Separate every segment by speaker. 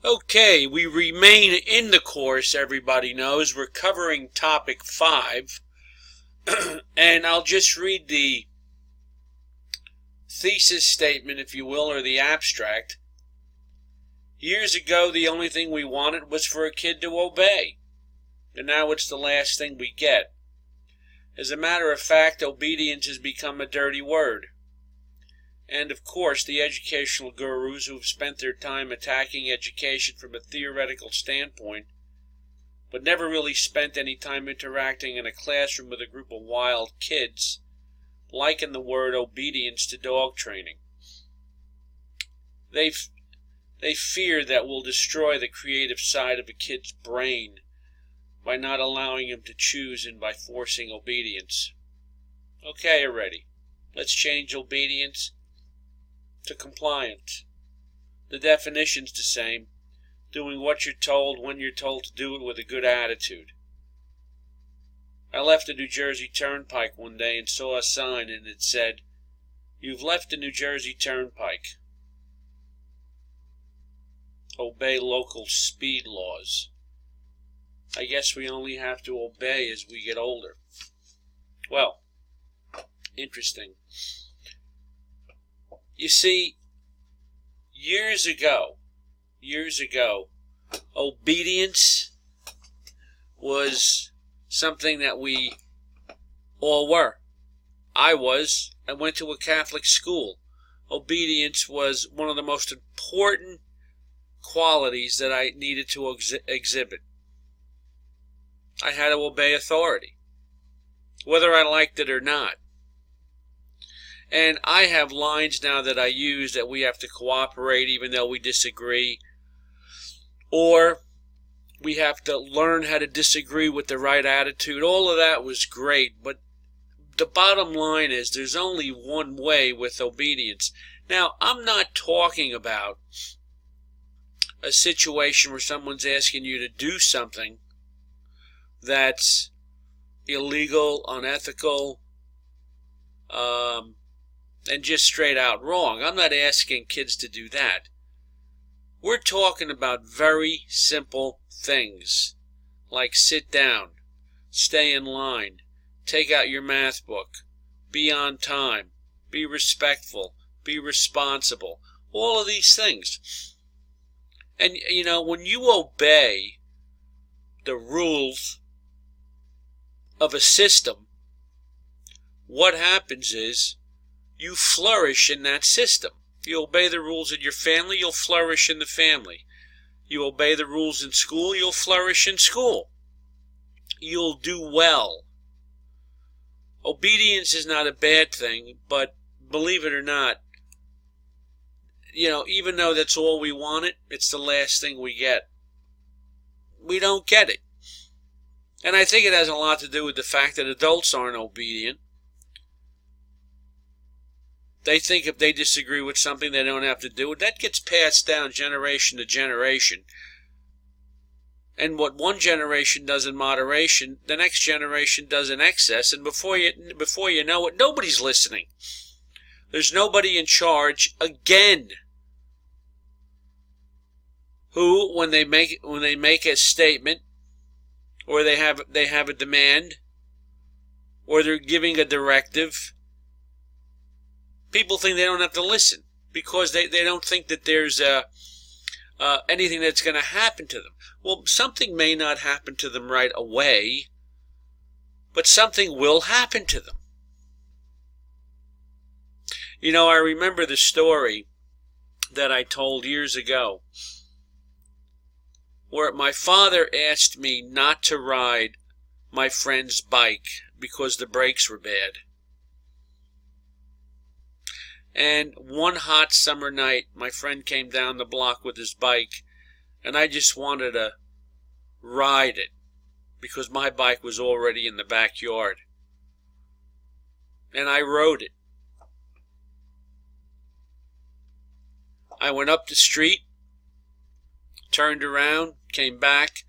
Speaker 1: Okay, we remain in the course, everybody knows. We're covering topic 5. And I'll just read the thesis statement, if you will, or the abstract. Years ago, the only thing we wanted was for a kid to obey. And now it's the last thing we get. As a matter of fact, obedience has become a dirty word. And, of course, the educational gurus who have spent their time attacking education from a theoretical standpoint, but never really spent any time interacting in a classroom with a group of wild kids, liken the word obedience to dog training. They fear that will destroy the creative side of a kid's brain by not allowing him to choose and by forcing obedience. Okay, already. Let's change obedience to compliance. The definition's the same. Doing what you're told when you're told to do it with a good attitude. I left the New Jersey Turnpike one day and saw a sign and it said, "You've left the New Jersey Turnpike. Obey local speed laws." I guess we only have to obey as we get older. Well, interesting. You see, years ago, obedience was something that we all were. I went to a Catholic school. Obedience was one of the most important qualities that I needed to exhibit. I had to obey authority, whether I liked it or not. And I have lines now that I use that we have to cooperate even though we disagree. Or we have to learn how to disagree with the right attitude. All of that was great, but the bottom line is there's only one way with obedience. Now, I'm not talking about a situation where someone's asking you to do something that's illegal, unethical, and just straight out wrong. I'm not asking kids to do that. We're talking about very simple things, like sit down, stay in line, take out your math book, be on time, be respectful, be responsible, all of these things. And, you know, when you obey the rules of a system, what happens is you flourish in that system. If you obey the rules in your family, you'll flourish in the family. You obey the rules in school, you'll flourish in school. You'll do well. Obedience is not a bad thing, but believe it or not, you know, even though that's all we wanted, it's the last thing we get. We don't get it. And I think it has a lot to do with the fact that adults aren't obedient. They think if they disagree with something, they don't have to do it. That gets passed down generation to generation. And what one generation does in moderation, the next generation does in excess. And before you know it, nobody's listening. There's nobody in charge again. Who, when they make a statement, or they have a demand, or they're giving a directive, people think they don't have to listen because they don't think that there's anything that's going to happen to them. Well, something may not happen to them right away, but something will happen to them. You know, I remember the story that I told years ago where my father asked me not to ride my friend's bike because the brakes were bad. And one hot summer night, my friend came down the block with his bike, and I just wanted to ride it because my bike was already in the backyard. And I rode it. I went up the street, turned around, came back.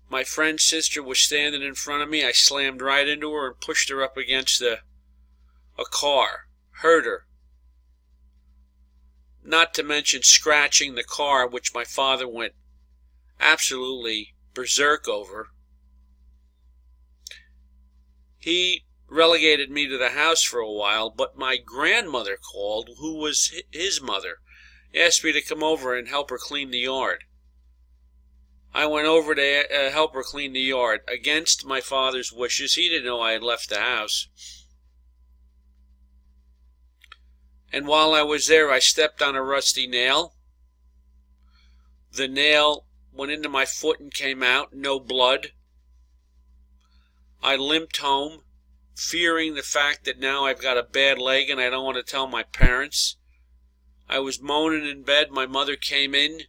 Speaker 1: My friend's sister was standing in front of me. I slammed right into her and pushed her up against a car. Hurt her. not to mention scratching the car, which my father went absolutely berserk over. He relegated me to the house for a while, but my grandmother called, who was his mother, asked me to come over and help her clean the yard. I went over to help her clean the yard, against my father's wishes. He didn't know I had left the house. And while I was there, I stepped on a rusty nail. The nail went into my foot and came out, no blood. I limped home, fearing the fact that now I've got a bad leg and I don't want to tell my parents. I was moaning in bed. My mother came in,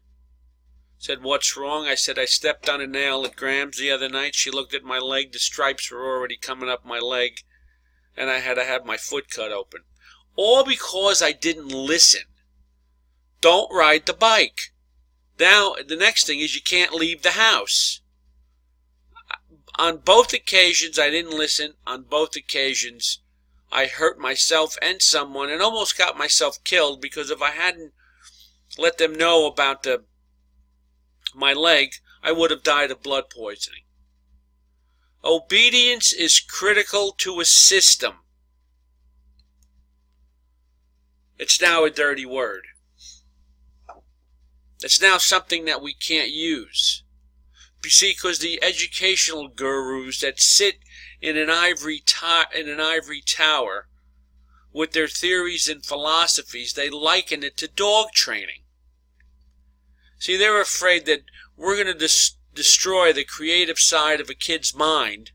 Speaker 1: said, "What's wrong?" I said, "I stepped on a nail at Graham's the other night." She looked at my leg. The stripes were already coming up my leg, and I had to have my foot cut open. All because I didn't listen. Don't ride the bike. Now, the next thing is you can't leave the house. On both occasions, I didn't listen. On both occasions, I hurt myself and someone and almost got myself killed, because if I hadn't let them know about my leg, I would have died of blood poisoning. Obedience is critical to a system. It's now a dirty word. It's now something that we can't use. You see, because the educational gurus that sit in an ivory tower with their theories and philosophies, they liken it to dog training. See, they're afraid that we're going to destroy the creative side of a kid's mind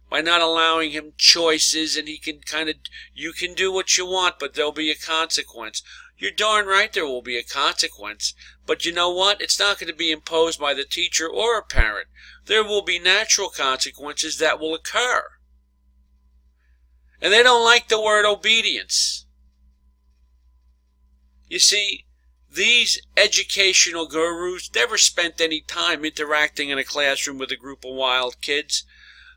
Speaker 1: by not allowing him choices, and you can do what you want, but there'll be a consequence. You're darn right there will be a consequence, but you know what? It's not going to be imposed by the teacher or a parent. There will be natural consequences that will occur. And they don't like the word obedience. You see, these educational gurus never spent any time interacting in a classroom with a group of wild kids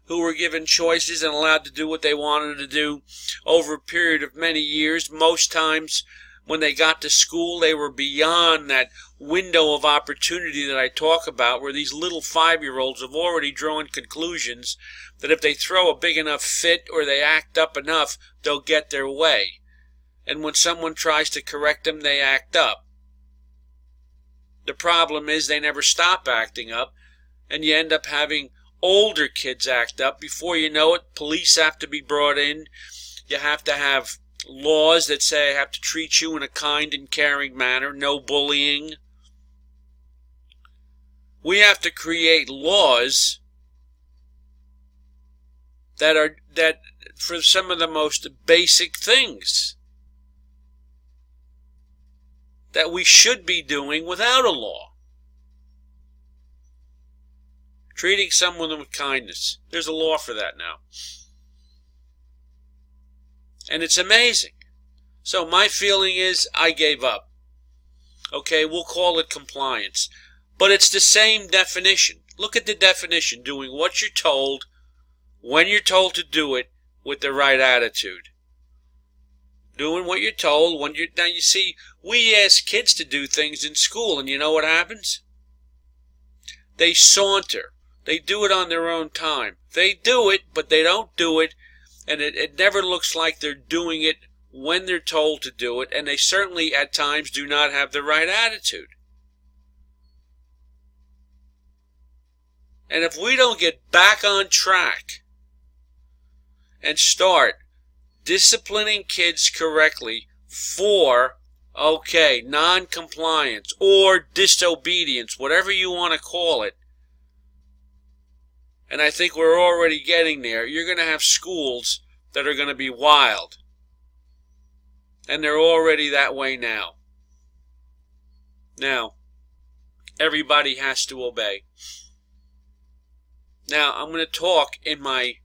Speaker 1: who were given choices and allowed to do what they wanted to do over a period of many years. Most times, when they got to school, they were beyond that window of opportunity that I talk about, where these little 5-year-olds have already drawn conclusions that if they throw a big enough fit or they act up enough, they'll get their way. And when someone tries to correct them, they act up. The problem is they never stop acting up, and you end up having older kids act up. Before you know it, police have to be brought in. You have to have laws that say I have to treat you in a kind and caring manner, no bullying. We have to create laws that for some of the most basic things that we should be doing without a law. Treating someone with kindness. There's a law for that now. And it's amazing. So my feeling is I gave up. Okay, we'll call it compliance. But it's the same definition. Look at the definition. Doing what you're told, when you're told to do it, with the right attitude. Doing what you're told when you're... Now you see, we ask kids to do things in school, and you know what happens? They saunter. They do it on their own time. They do it, but they don't do it, and it never looks like they're doing it when they're told to do it, and they certainly at times do not have the right attitude. And if we don't get back on track and start disciplining kids correctly for, non-compliance or disobedience, whatever you want to call it, and I think we're already getting there, you're going to have schools that are going to be wild. And they're already that way now. Now, everybody has to obey. Now, I'm going to talk in my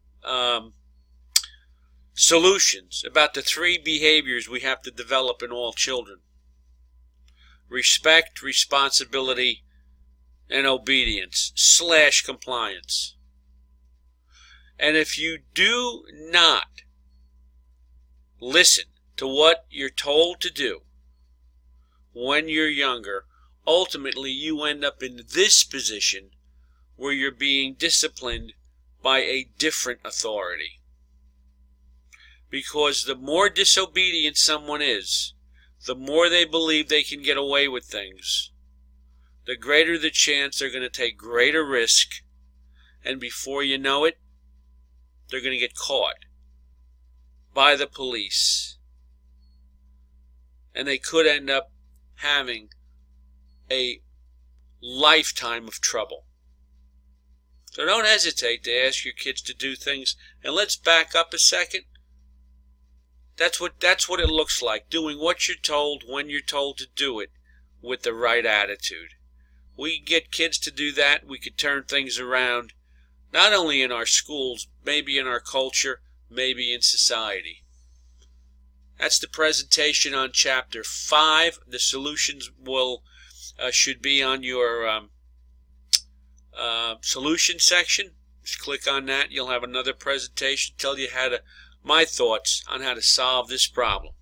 Speaker 1: solutions about the 3 behaviors we have to develop in all children. Respect, responsibility, and obedience / compliance. And if you do not listen to what you're told to do when you're younger, ultimately you end up in this position where you're being disciplined by a different authority. Because the more disobedient someone is, the more they believe they can get away with things, the greater the chance they're going to take greater risk, and before you know it, they're going to get caught by the police. And they could end up having a lifetime of trouble. So don't hesitate to ask your kids to do things. And let's back up a second. That's what it looks like, doing what you're told when you're told to do it with the right attitude. We get kids to do that, we could turn things around, not only in our schools, maybe in our culture, maybe in society. That's the presentation on Chapter 5. The solutions should be on your solution section. Just click on that. You'll have another presentation tell you my thoughts on how to solve this problem.